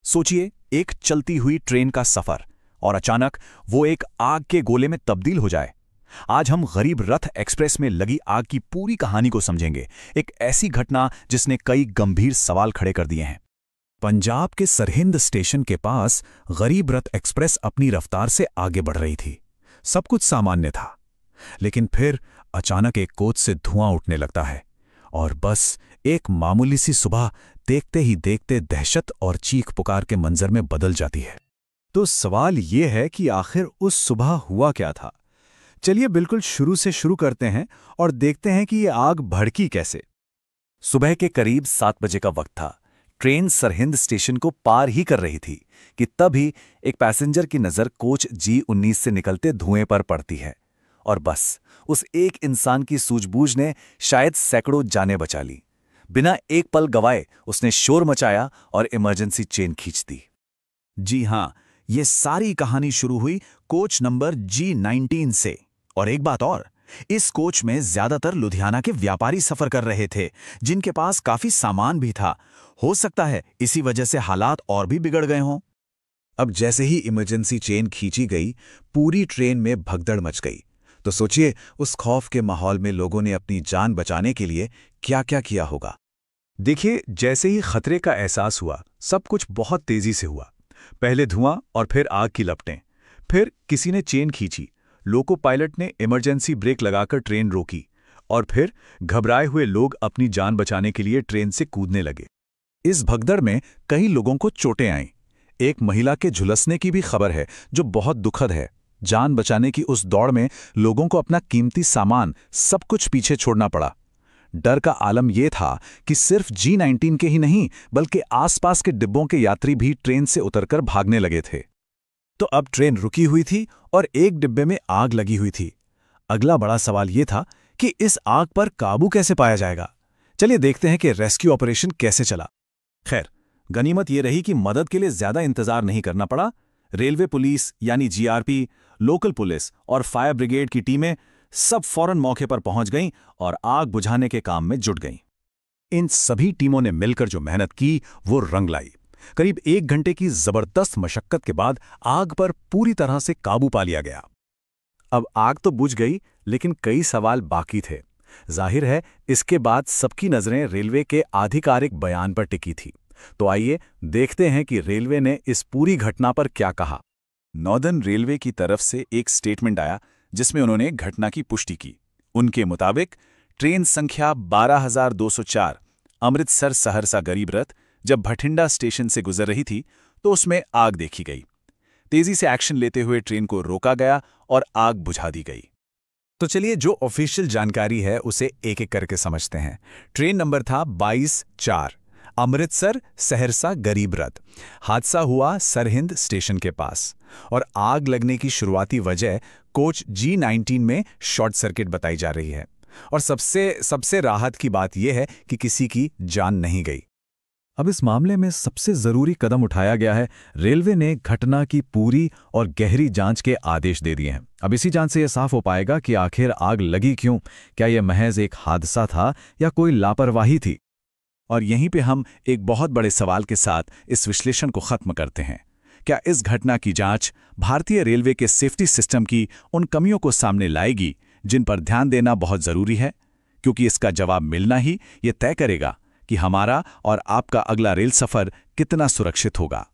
सोचिए, एक चलती हुई ट्रेन का सफर और अचानक वो एक आग के गोले में तब्दील हो जाए। आज हम गरीब रथ एक्सप्रेस में लगी आग की पूरी कहानी को समझेंगे, एक ऐसी घटना जिसने कई गंभीर सवाल खड़े कर दिए हैं। पंजाब के सरहिंद स्टेशन के पास गरीब रथ एक्सप्रेस अपनी रफ्तार से आगे बढ़ रही थी। सब कुछ सामान्य था, लेकिन फिर अचानक एक कोच से धुआं उठने लगता है और बस एक मामूली सी सुबह देखते ही देखते दहशत और चीख पुकार के मंजर में बदल जाती है। तो सवाल ये है कि आखिर उस सुबह हुआ क्या था। चलिए बिल्कुल शुरू से शुरू करते हैं और देखते हैं कि ये आग भड़की कैसे। सुबह के करीब 7 बजे का वक्त था। ट्रेन सरहिंद स्टेशन को पार ही कर रही थी कि तभी एक पैसेंजर की नज़र कोच G19 से निकलते धुएं पर पड़ती है और बस उस एक इंसान की सूझबूझ ने शायद सैकड़ों जानें बचा ली। बिना एक पल गवाए उसने शोर मचाया और इमरजेंसी चेन खींच दी। जी हां, ये सारी कहानी शुरू हुई कोच नंबर G19 से। और एक बात और, इस कोच में ज्यादातर लुधियाना के व्यापारी सफर कर रहे थे, जिनके पास काफी सामान भी था। हो सकता है इसी वजह से हालात और भी बिगड़ गए हों। अब जैसे ही इमरजेंसी चेन खींची गई, पूरी ट्रेन में भगदड़ मच गई। तो सोचिए, उस खौफ के माहौल में लोगों ने अपनी जान बचाने के लिए क्या-क्या किया होगा। देखिए, जैसे ही खतरे का एहसास हुआ, सब कुछ बहुत तेजी से हुआ। पहले धुआं और फिर आग की लपटें। फिर किसी ने चेन खींची, लोको पायलट ने इमरजेंसी ब्रेक लगाकर ट्रेन रोकी और फिर घबराए हुए लोग अपनी जान बचाने के लिए ट्रेन से कूदने लगे। इस भगदड़ में कई लोगों को चोटें आईं। एक महिला के झुलसने की भी खबर है, जो बहुत दुखद है। जान बचाने की उस दौड़ में लोगों को अपना कीमती सामान सब कुछ पीछे छोड़ना पड़ा। डर का आलम यह था कि सिर्फ G19 के ही नहीं, बल्कि आसपास के डिब्बों के यात्री भी ट्रेन से उतरकर भागने लगे थे। तो अब ट्रेन रुकी हुई थी और एक डिब्बे में आग लगी हुई थी। अगला बड़ा सवाल यह था कि इस आग पर काबू कैसे पाया जाएगा। चलिए देखते हैं कि रेस्क्यू ऑपरेशन कैसे चला। खैर, गनीमत यह रही कि मदद के लिए ज्यादा इंतजार नहीं करना पड़ा। रेलवे पुलिस यानी GRP, लोकल पुलिस और फायर ब्रिगेड की टीमें सब फौरन मौके पर पहुंच गईं और आग बुझाने के काम में जुट गईं। इन सभी टीमों ने मिलकर जो मेहनत की वो रंग लाई। करीब 1 घंटे की जबरदस्त मशक्कत के बाद आग पर पूरी तरह से काबू पा लिया गया। अब आग तो बुझ गई, लेकिन कई सवाल बाकी थे। जाहिर है इसके बाद सबकी नजरें रेलवे के आधिकारिक बयान पर टिकी थी। तो आइए देखते हैं कि रेलवे ने इस पूरी घटना पर क्या कहा। नॉर्दर्न रेलवे की तरफ से एक स्टेटमेंट आया जिसमें उन्होंने घटना की पुष्टि की। उनके मुताबिक ट्रेन संख्या 12204 अमृतसर सहरसा गरीब रथ जब भटिंडा स्टेशन से गुजर रही थी तो उसमें आग देखी गई। तेजी से एक्शन लेते हुए ट्रेन को रोका गया और आग बुझा दी गई। तो चलिए जो ऑफिशियल जानकारी है उसे एक एक करके समझते हैं। ट्रेन नंबर था 22-4, अमृतसर सहरसा गरीब रथ। हादसा हुआ सरहिंद स्टेशन के पास और आग लगने की शुरुआती वजह कोच G19 में शॉर्ट सर्किट बताई जा रही है। और सबसे राहत की बात यह है कि किसी की जान नहीं गई। अब इस मामले में सबसे जरूरी कदम उठाया गया है। रेलवे ने घटना की पूरी और गहरी जांच के आदेश दे दिए हैं। अब इसी जांच से यह साफ हो पाएगा कि आखिर आग लगी क्यों, क्या यह महज एक हादसा था या कोई लापरवाही थी। और यहीं पे हम एक बहुत बड़े सवाल के साथ इस विश्लेषण को खत्म करते हैं। क्या इस घटना की जांच भारतीय रेलवे के सेफ्टी सिस्टम की उन कमियों को सामने लाएगी जिन पर ध्यान देना बहुत जरूरी है? क्योंकि इसका जवाब मिलना ही ये तय करेगा कि हमारा और आपका अगला रेल सफर कितना सुरक्षित होगा।